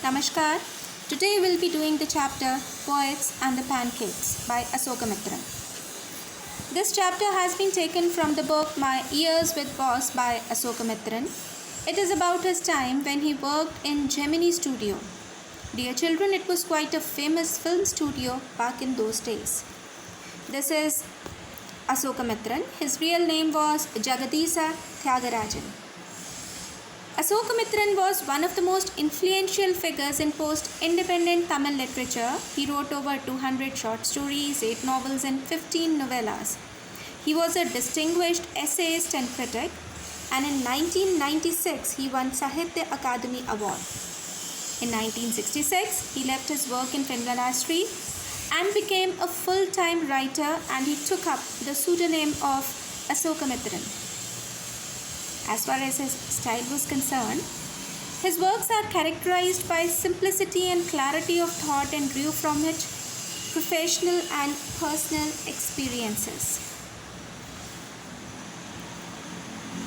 Namaskar. Today we'll be doing the chapter Poets and the Pancakes by Asokamitran. This chapter has been taken from the book My Years with Boss by Asokamitran. It is about his time when he worked in Gemini Studio. Dear children, it was quite a famous film studio back in those days. This is Asokamitran. His real name was Jagadisa Tyagarajan. Asokamitran was one of the most influential figures in post-independent Tamil literature. He wrote over 200 short stories, 8 novels and 15 novellas. He was a distinguished essayist and critic, and in 1996 he won Sahitya Akademi Award. In 1966 he left his work in Fingalastri and became a full-time writer, and he took up the pseudonym of Asokamitran. As far as his style was concerned, his works are characterized by simplicity and clarity of thought and drew from it professional and personal experiences.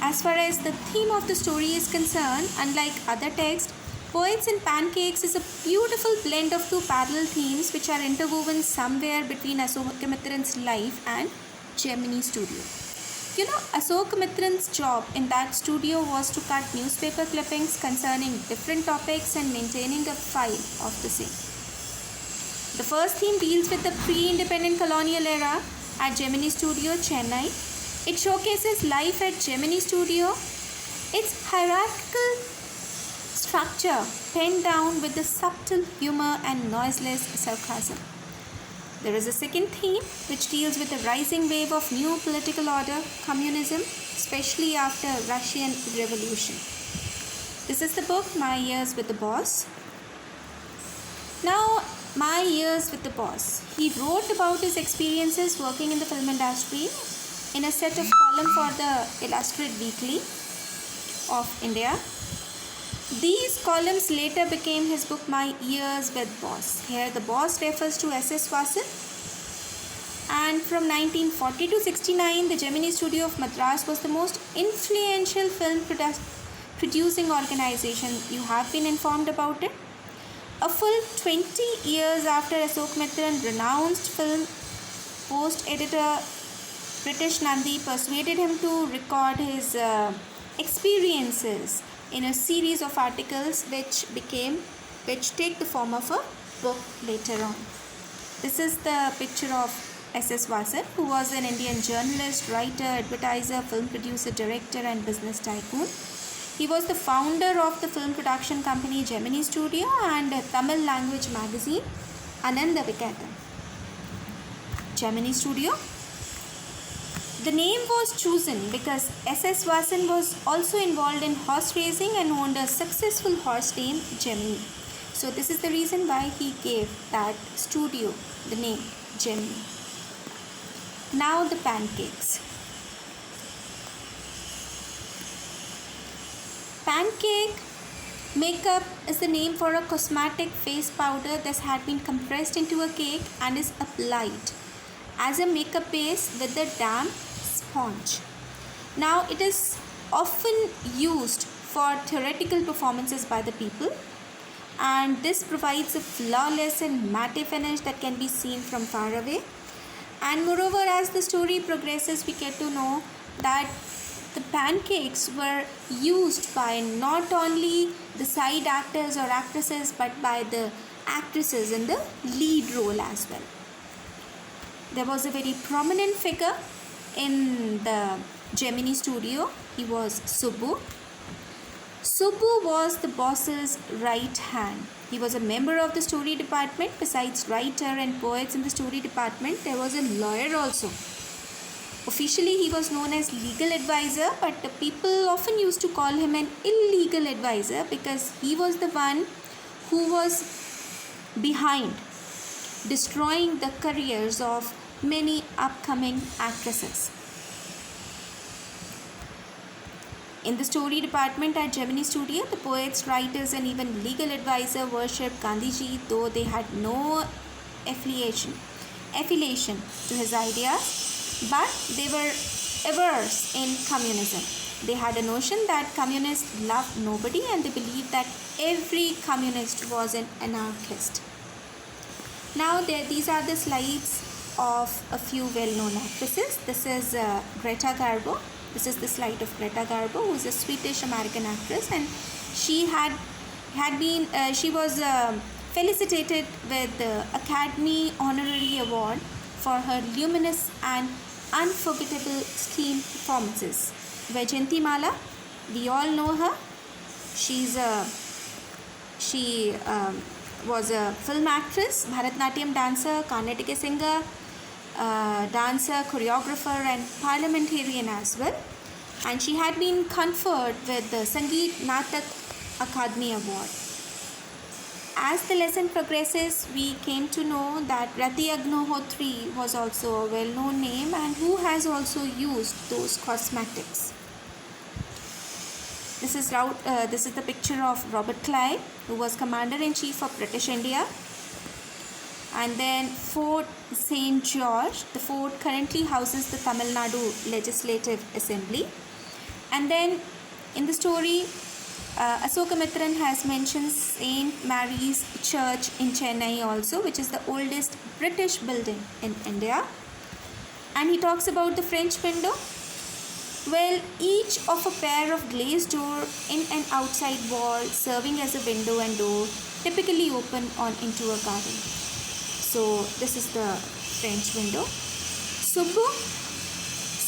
As far as the theme of the story is concerned, unlike other texts, Poets and Pancakes is a beautiful blend of two parallel themes which are interwoven somewhere between Asokamitran's life and Gemini Studio. Asokamitran's job in that studio was to cut newspaper clippings concerning different topics and maintaining a file of the same. The first theme deals with the pre-independent colonial era at Gemini Studio, Chennai. It showcases life at Gemini Studio, its hierarchical structure penned down with the subtle humor and noiseless sarcasm. There is a second theme which deals with the rising wave of new political order, communism, especially after Russian Revolution. This is the book My Years with the Boss. Now, My Years with the Boss. He wrote about his experiences working in the film industry in a set of columns for the Illustrated Weekly of India. These columns later became his book My Years with Boss. Here the boss refers to S.S. Vasan. And from 1940 to 69, the Gemini Studio of Madras was the most influential film producing organization. You have been informed about it. A full 20 years after Asokamitran, renounced film post-editor British Nandi persuaded him to record his experiences in a series of articles which take the form of a book later on. This is the picture of S.S. Vasan, who was an Indian journalist, writer, advertiser, film producer, director and business tycoon. He was the founder of the film production company Gemini Studio and a Tamil language magazine Ananda Vikatam. Gemini Studio. The name was chosen because S.S. Vasan was also involved in horse racing and owned a successful horse named Gemini. So this is the reason why he gave that studio the name Gemini. Now the pancakes. Pancake makeup is the name for a cosmetic face powder that had been compressed into a cake and is applied as a makeup base with a damp sponge. Now it is often used for theatrical performances by the people, and this provides a flawless and matte finish that can be seen from far away. And moreover, as the story progresses, we get to know that the pancakes were used by not only the side actors or actresses but by the actresses in the lead role as well. There was a very prominent figure in the Gemini Studio. He was Subbu. Subbu was the boss's right hand. He was a member of the story department. Besides writer and poets in the story department, there was a lawyer also. Officially, he was known as legal advisor, but the people often used to call him an illegal advisor because he was the one who was behind destroying the careers of many upcoming actresses. In the story department at Gemini Studio, the poets, writers and even legal advisor worshipped Gandhiji, though they had no affiliation to his ideas, but they were averse in communism. They had a notion that communists loved nobody, and they believed that every communist was an anarchist. Now these are the slides of a few well-known actresses. This is Greta Garbo. This is the slide of Greta Garbo, who is a Swedish-American actress, and she she was felicitated with the Academy Honorary Award for her luminous and unforgettable screen performances. Vaijayanti Mala, we all know her. She was a film actress, Bharatnatyam dancer, Carnatic singer, dancer, choreographer, and parliamentarian as well. And she had been conferred with the Sangeet Natak Akademi Award. As the lesson progresses, we came to know that Rati Agnihotri was also a well-known name and who has also used those cosmetics. This is the picture of Robert Clive, who was Commander-in-Chief of British India. And then Fort St. George. The fort currently houses the Tamil Nadu Legislative Assembly. And then in the story, Asokamitran has mentioned St. Mary's Church in Chennai also, which is the oldest British building in India. And he talks about the French window. Well, each of a pair of glazed door in an outside wall serving as a window and door, typically open on into a garden. So this is the French window.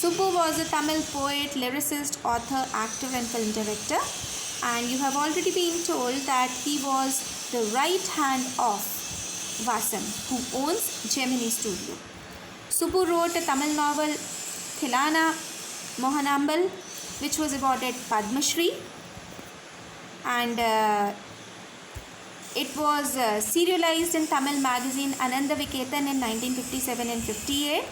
Subbu was a Tamil poet, lyricist, author, actor and film director. And you have already been told that he was the right hand of Vasan, who owns Gemini Studio. Subbu wrote a Tamil novel, Thilana Mohanambal, which was awarded Padma Shri, and it was serialized in Tamil magazine Ananda Viketan in 1957 and 58,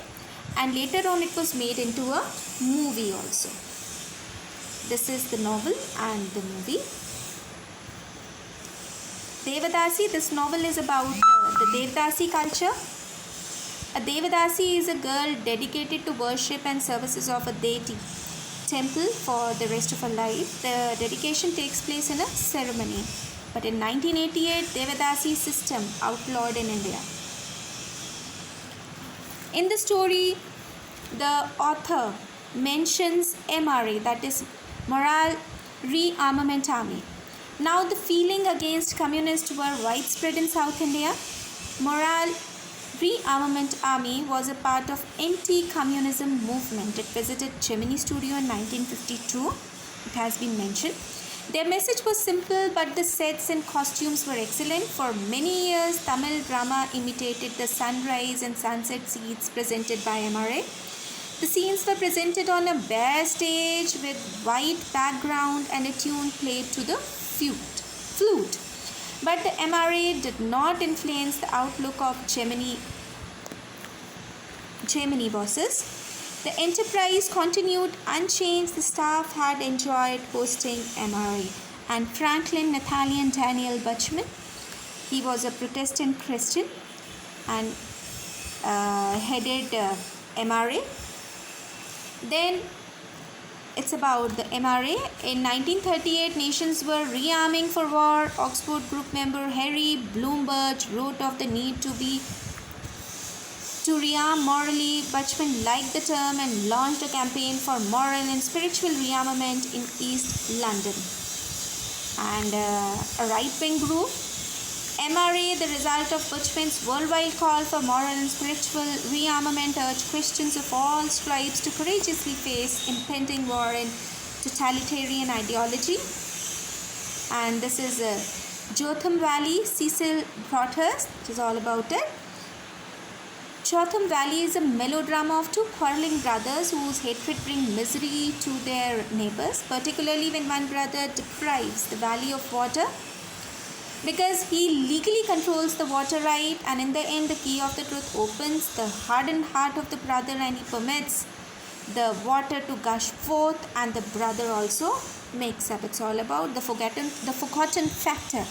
and later on it was made into a movie also. This is the novel and the movie. Devadasi, this novel is about the Devdasi culture. A Devadasi is a girl dedicated to worship and services of a deity temple for the rest of her life. The dedication takes place in a ceremony. But in 1988, Devadasi system outlawed in India. In the story, the author mentions MRA, that is Morale Rearmament Army. Now the feeling against communists were widespread in South India. Morale Rearmament Army was a part of anti-communism movement. It visited Gemini Studio in 1952. It has been mentioned. Their message was simple, but the sets and costumes were excellent. For many years, Tamil drama imitated the sunrise and sunset scenes presented by MRA. The scenes were presented on a bare stage with white background and a tune played to the flute. But the MRA did not influence the outlook of Gemini bosses. The enterprise continued unchanged. The staff had enjoyed hosting MRA. And Franklin Nathaniel Daniel Bachman, he was a Protestant Christian and headed MRA. Then it's about the MRA. In 1938, nations were rearming for war. Oxford group member Harry Bloomberg wrote of the need to rearm morally. Bachman liked the term and launched a campaign for moral and spiritual rearmament in East London. And a right-wing group, MRA, the result of Bachman's worldwide call for moral and spiritual rearmament, urged Christians of all stripes to courageously face impending war and totalitarian ideology. And this is Jotham Valley, Cecil Broadhurst, which is all about it. Jotham Valley is a melodrama of two quarreling brothers whose hatred brings misery to their neighbors, particularly when one brother deprives the valley of water because he legally controls the water right, and in the end the key of the truth opens the hardened heart of the brother and he permits the water to gush forth, and the brother also makes up. It's all about the forgotten factor.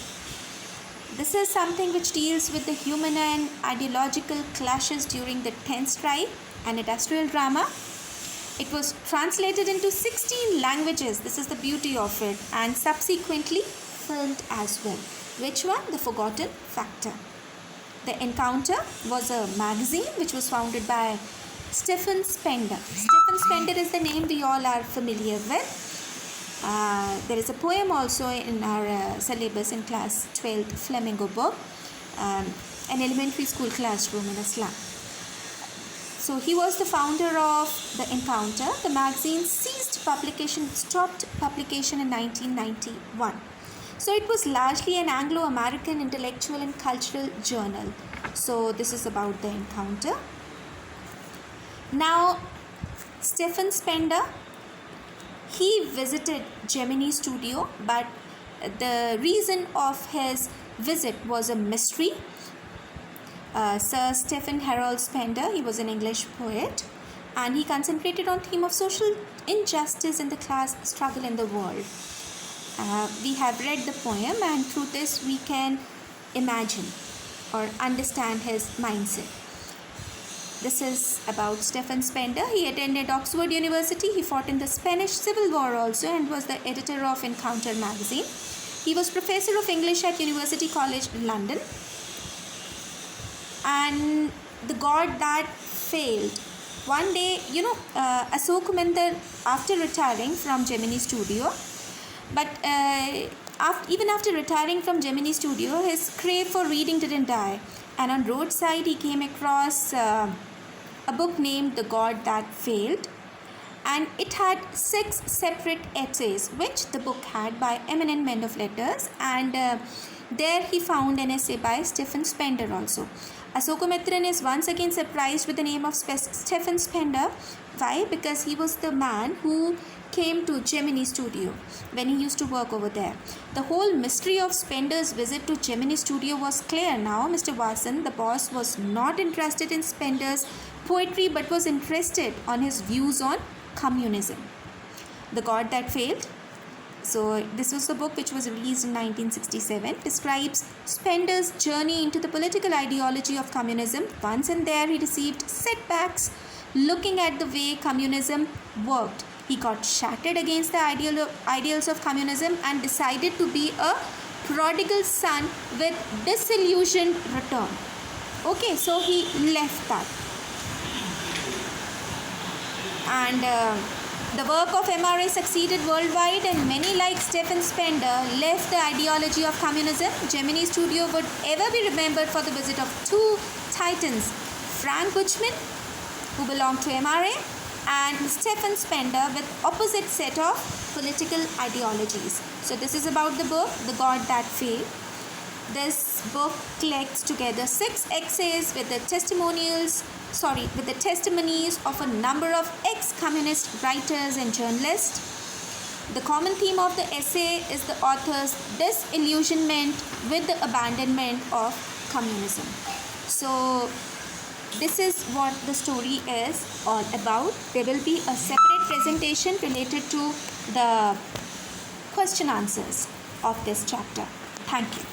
This is something which deals with the human and ideological clashes during the tense strife, an industrial drama. It was translated into 16 languages. This is the beauty of it, and subsequently filmed as well. Which one? The Forgotten Factor. The Encounter was a magazine which was founded by Stephen Spender. Stephen Spender is the name we all are familiar with. There is a poem also in our syllabus in class 12th Flamingo book, an elementary school classroom in Islam. So he was the founder of The Encounter. The magazine stopped publication in 1991. So it was largely an Anglo-American intellectual and cultural journal. So this is about The Encounter. Now, Stephen Spender, he visited Gemini Studio, but the reason of his visit was a mystery. Sir Stephen Harold Spender, he was an English poet, and he concentrated on theme of social injustice in the class struggle in the world. We have read the poem, and through this we can imagine or understand his mindset. This is about Stephen Spender. He attended Oxford University. He fought in the Spanish Civil War also and was the editor of Encounter magazine. He was professor of English at University College London. And The God That Failed. One day, Ashok Kumar, after retiring from Gemini Studio, but even after retiring from Gemini Studio, his crave for reading didn't die. And on roadside, he came across a book named The God That Failed. And it had 6 separate essays, which the book had by eminent men of letters. And there he found an essay by Stephen Spender also. Asokamitran is once again surprised with the name of Stephen Spender. Why? Because he was the man who came to Gemini Studio when he used to work over there. The whole mystery of Spender's visit to Gemini Studio was clear now. Mr. Vasan, the boss, was not interested in Spender's poetry but was interested on his views on communism. The God That Failed. So this was the book which was released in 1967, describes Spender's journey into the political ideology of communism. Once in there, he received setbacks looking at the way communism worked. He got shattered against the ideals of communism and decided to be a prodigal son with disillusioned return. Okay, so he left that. And the work of MRA succeeded worldwide, and many like Stephen Spender left the ideology of communism. Gemini Studio would ever be remembered for the visit of 2 titans, Frank Buchman, who belonged to MRA, and Stephen Spender with opposite set of political ideologies. So this is about the book, The God That Failed. This book collects together 6 essays with the testimonies of a number of ex-communist writers and journalists. The common theme of the essay is the author's disillusionment with the abandonment of communism. So this is what the story is all about. There will be a separate presentation related to the question answers of this chapter. Thank you.